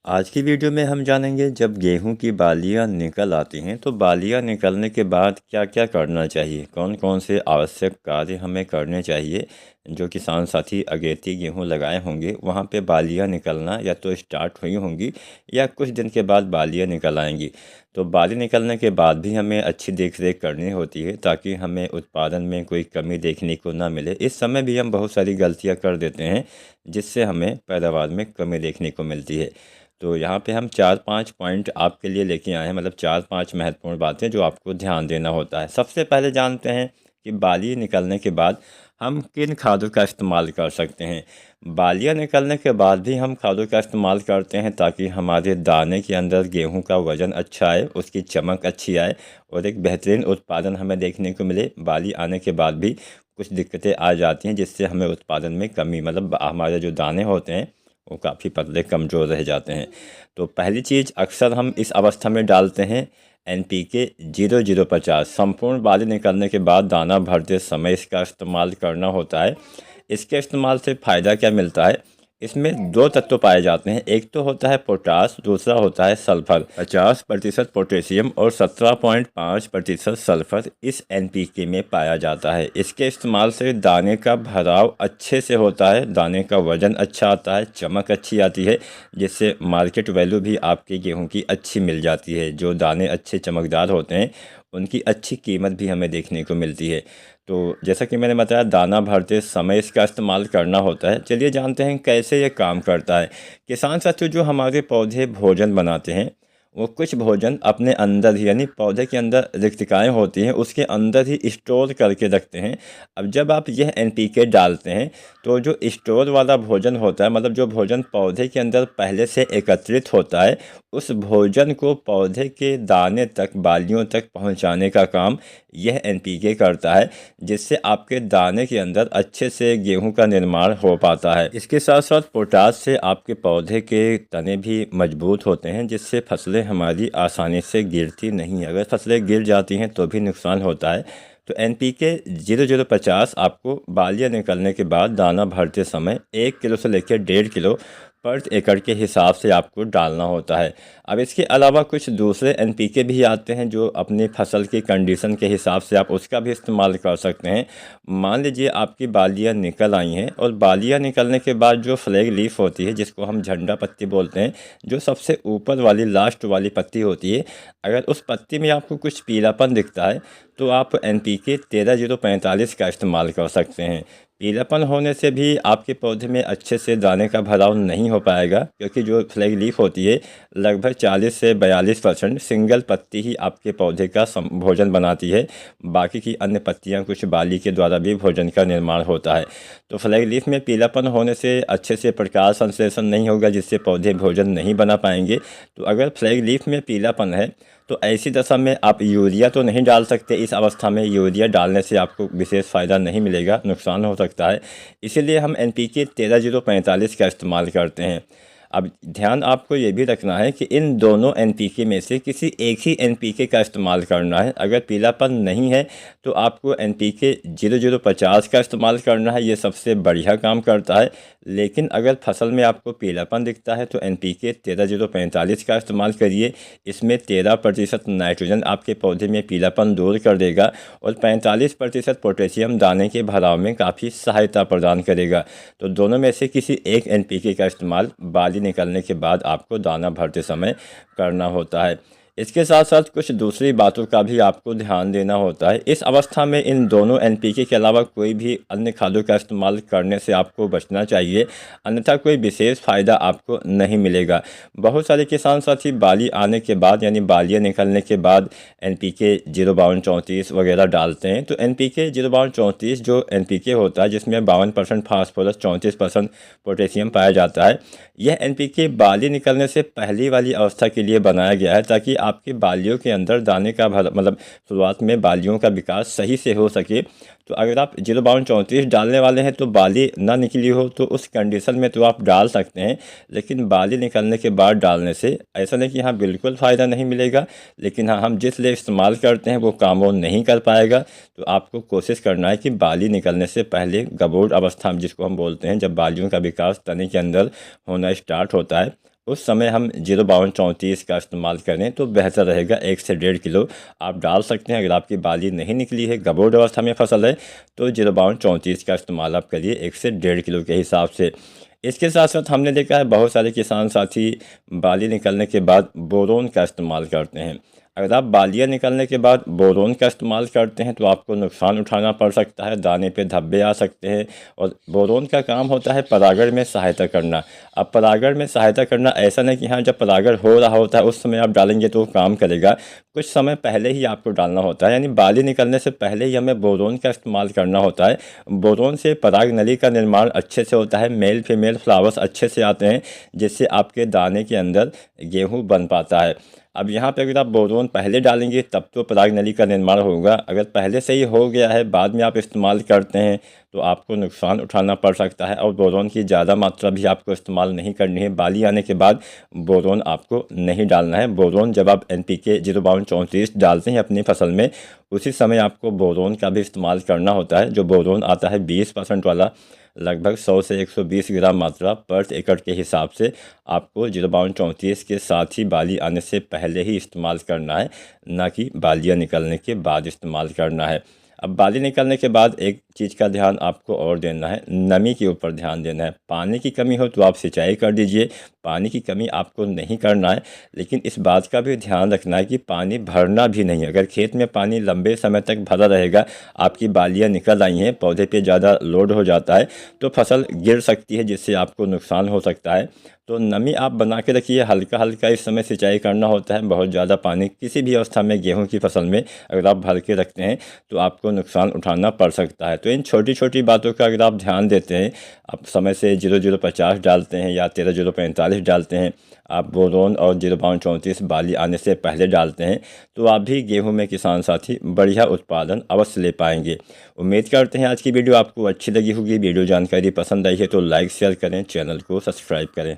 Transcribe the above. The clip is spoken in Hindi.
आज की वीडियो में हम जानेंगे जब गेहूं की बालियां निकल आती हैं तो बालियां निकलने के बाद क्या क्या करना चाहिए, कौन कौन से आवश्यक कार्य हमें करने चाहिए। जो किसान साथी अगेती गेहूं लगाए होंगे वहां पे बालियां निकलना या तो स्टार्ट हुई होंगी या कुछ दिन के बाद बालियां निकल आएंगी। तो बाली निकलने के बाद भी हमें अच्छी देख रेख करनी होती है ताकि हमें उत्पादन में कोई कमी देखने को ना मिले। इस समय भी हम बहुत सारी गलतियाँ कर देते हैं जिससे हमें पैदावार में कमी देखने को मिलती है। तो यहाँ पे हम 4-5 पॉइंट आपके लिए लेके आए हैं, मतलब 4-5 महत्वपूर्ण बातें जो आपको ध्यान देना होता है। सबसे पहले जानते हैं कि बाली निकलने के बाद हम किन खादों का इस्तेमाल कर सकते हैं। बालियाँ निकलने के बाद भी हम खादों का इस्तेमाल करते हैं ताकि हमारे दाने के अंदर गेहूं का वज़न अच्छा आए, उसकी चमक अच्छी आए और एक बेहतरीन उत्पादन हमें देखने को मिले। बाली आने के बाद भी कुछ दिक्कतें आ जाती हैं जिससे हमें उत्पादन में कमी, मतलब हमारे जो दाने होते हैं वो काफ़ी पतले कमज़ोर रह जाते हैं। तो पहली चीज़ अक्सर हम इस अवस्था में डालते हैं NPK 0050। संपूर्ण बाली निकलने के बाद दाना भरते समय इसका इस्तेमाल करना होता है। इसके इस्तेमाल से फ़ायदा क्या मिलता है, इसमें दो तत्व पाए जाते हैं। एक तो होता है पोटास, दूसरा होता है सल्फर। 50% पोटेशियम और 17.5% सल्फर इस NPK में पाया जाता है। इसके इस्तेमाल से दाने का भराव अच्छे से होता है, दाने का वजन अच्छा आता है, चमक अच्छी आती है, जिससे मार्केट वैल्यू भी आपके गेहूं की अच्छी मिल जाती है। जो दाने अच्छे चमकदार होते हैं उनकी अच्छी कीमत भी हमें देखने को मिलती है। तो जैसा कि मैंने बताया दाना भरते समय इसका इस्तेमाल करना होता है। चलिए जानते हैं कैसे ये काम करता है। किसान साथियों, जो हमारे पौधे भोजन बनाते हैं वो कुछ भोजन अपने अंदर ही, यानी पौधे के अंदर रिक्तिकाएँ होती हैं उसके अंदर ही स्टोर करके रखते हैं। अब जब आप यह NPK डालते हैं तो जो स्टोर वाला भोजन होता है, मतलब जो भोजन पौधे के अंदर पहले से एकत्रित होता है, उस भोजन को पौधे के दाने तक, बालियों तक पहुंचाने का काम यह NPK करता है, जिससे आपके दाने के अंदर अच्छे से गेहूं का निर्माण हो पाता है। इसके साथ साथ पोटास से आपके पौधे के तने भी मजबूत होते हैं, जिससे फसलें हमारी आसानी से गिरती नहीं। अगर फसलें गिर जाती हैं तो भी नुकसान होता है। तो NPK 0050 आपको बालियाँ निकलने के बाद दाना भरते समय 1 किलो से लेकर 1.5 किलो पर एकड़ के हिसाब से आपको डालना होता है। अब इसके अलावा कुछ दूसरे NPK भी आते हैं जो अपनी फसल की कंडीशन के हिसाब से आप उसका भी इस्तेमाल कर सकते हैं। मान लीजिए आपकी बालियाँ निकल आई हैं और बालियाँ निकलने के बाद जो फ्लैग लीफ होती है, जिसको हम झंडा पत्ती बोलते हैं, जो सबसे ऊपर वाली लास्ट वाली पत्ती होती है, अगर उस पत्ती में आपको कुछ पीलापन दिखता है तो आप NPK 13045 का इस्तेमाल कर सकते हैं। पीलापन होने से भी आपके पौधे में अच्छे से दाने का भराव नहीं हो पाएगा, क्योंकि जो फ्लैग लीफ होती है लगभग 40 से 42% सिंगल पत्ती ही आपके पौधे का भोजन बनाती है। बाकी की अन्य पत्तियां कुछ बाली के द्वारा भी भोजन का निर्माण होता है। तो फ्लैग लीफ में पीलापन होने से अच्छे से प्रकाश संश्लेषण नहीं होगा, जिससे पौधे भोजन नहीं बना पाएंगे। तो अगर फ्लैग लीफ में पीलापन है तो ऐसी दशा में आप यूरिया तो नहीं डाल सकते। इस अवस्था में यूरिया डालने से आपको विशेष फ़ायदा नहीं मिलेगा, नुकसान हो सकता है। इसीलिए हम NPK 13045 का इस्तेमाल करते हैं। अब ध्यान आपको ये भी रखना है कि इन दोनों NPK में से किसी एक ही NPK का इस्तेमाल करना है। अगर पीलापन नहीं है तो आपको NPK 0050 का इस्तेमाल करना है, ये सबसे बढ़िया काम करता है। लेकिन अगर फसल में आपको पीलापन दिखता है तो NPK 13045 का इस्तेमाल करिए। इसमें 13% नाइट्रोजन आपके पौधे में पीलापन दूर कर देगा और 45% पोटेशियम दाने के भराव में काफ़ी सहायता प्रदान करेगा। तो दोनों में से किसी एक NPK का इस्तेमाल बाली निकलने के बाद आपको दाना भरते समय करना होता है। इसके साथ साथ कुछ दूसरी बातों का भी आपको ध्यान देना होता है। इस अवस्था में इन दोनों NPK के अलावा कोई भी अन्य खादों का इस्तेमाल करने से आपको बचना चाहिए, अन्यथा कोई विशेष फ़ायदा आपको नहीं मिलेगा। बहुत सारे किसान साथी बाली आने के बाद, यानी बालियाँ निकलने के बाद NPK 05234 वगैरह डालते हैं। तो NPK 05234 जो NPK होता है, जिसमें 52% फास्फोरस, 34% पोटेशियम पाया जाता है, यह NPK बाली निकलने से पहली वाली अवस्था के लिए बनाया गया है ताकि आपके बालियों के अंदर दाने का मतलब शुरुआत में बालियों का विकास सही से हो सके। तो अगर आप 05234 डालने वाले हैं तो बाली ना निकली हो तो उस कंडीशन में तो आप डाल सकते हैं, लेकिन बाली निकलने के बाद डालने से ऐसा नहीं कि हाँ बिल्कुल फ़ायदा नहीं मिलेगा, लेकिन हाँ हम जिस लिए इस्तेमाल करते हैं वो काम वो नहीं कर पाएगा। तो आपको कोशिश करना है कि बाली निकलने से पहले गबोड़ अवस्था जिसको हम बोलते हैं, जब बालियों का विकास तने के अंदर होना स्टार्ट होता है, उस समय हम 05234 का इस्तेमाल करें तो बेहतर रहेगा। 1 से 1.5 किलो आप डाल सकते हैं। अगर आपकी बाली नहीं निकली है, गबोड़ अवस्था में फसल है, तो 05234 का इस्तेमाल आप करिए 1 से 1.5 किलो के हिसाब से। इसके साथ साथ हमने देखा है बहुत सारे किसान साथी बाली निकलने के बाद बोरोन का इस्तेमाल करते हैं। अगर आप बालियाँ निकलने के बाद बोरोन का इस्तेमाल करते हैं तो आपको नुकसान उठाना पड़ सकता है, दाने पे धब्बे आ सकते हैं। और बोरोन का काम होता है परागण में सहायता करना। अब परागण में सहायता करना ऐसा नहीं कि हाँ जब परागण हो रहा होता है उस समय आप डालेंगे तो वो काम करेगा, कुछ समय पहले ही आपको डालना होता है। यानी बाली निकलने से पहले ही हमें बोरोन का इस्तेमाल करना होता है। बोरोन से पराग नली का निर्माण अच्छे से होता है, मेल फीमेल फ्लावर्स अच्छे से आते हैं, जिससे आपके दाने के अंदर गेहूँ बन पाता है। अब यहाँ पे अगर आप बोरोन पहले डालेंगे तब तो पराग नली का निर्माण होगा। अगर पहले से ही हो गया है, बाद में आप इस्तेमाल करते हैं, तो आपको नुकसान उठाना पड़ सकता है। और बोरोन की ज़्यादा मात्रा भी आपको इस्तेमाल नहीं करनी है। बाली आने के बाद बोरोन आपको नहीं डालना है। बोरोन जब आप NPK 05234 डालते हैं अपनी फसल में, उसी समय आपको बोरोन का भी इस्तेमाल करना होता है। जो बोरोन आता है 20% वाला, लगभग 100 से 120 ग्राम मात्रा पर एकड़ के हिसाब से आपको 05234 के साथ ही बाली आने से पहले ही इस्तेमाल करना है, ना कि बालियाँ निकलने के बाद इस्तेमाल करना है। अब बाली निकलने के बाद एक चीज़ का ध्यान आपको और देना है, नमी के ऊपर ध्यान देना है। पानी की कमी हो तो आप सिंचाई कर दीजिए, पानी की कमी आपको नहीं करना है। लेकिन इस बात का भी ध्यान रखना है कि पानी भरना भी नहीं है। अगर खेत में पानी लंबे समय तक भरा रहेगा, आपकी बालियाँ निकल आई हैं, पौधे पे ज़्यादा लोड हो जाता है तो फसल गिर सकती है, जिससे आपको नुकसान हो सकता है। तो नमी आप बना के रखिए, हल्का हल्का इस समय सिंचाई करना होता है। बहुत ज़्यादा पानी किसी भी अवस्था में गेहूं की फसल में अगर आप भर के रखते हैं तो आपको नुकसान उठाना पड़ सकता है। तो इन छोटी छोटी बातों का अगर आप ध्यान देते हैं, आप समय से 0050 डालते हैं या 13045 डालते हैं, आप बोरोन और 05234 बाली आने से पहले डालते हैं, तो आप भी गेहूं में किसान साथी बढ़िया उत्पादन अवश्य ले पाएंगे। उम्मीद करते हैं आज की वीडियो आपको अच्छी लगी होगी। वीडियो जानकारी पसंद आई है तो लाइक शेयर करें, चैनल को सब्सक्राइब करें।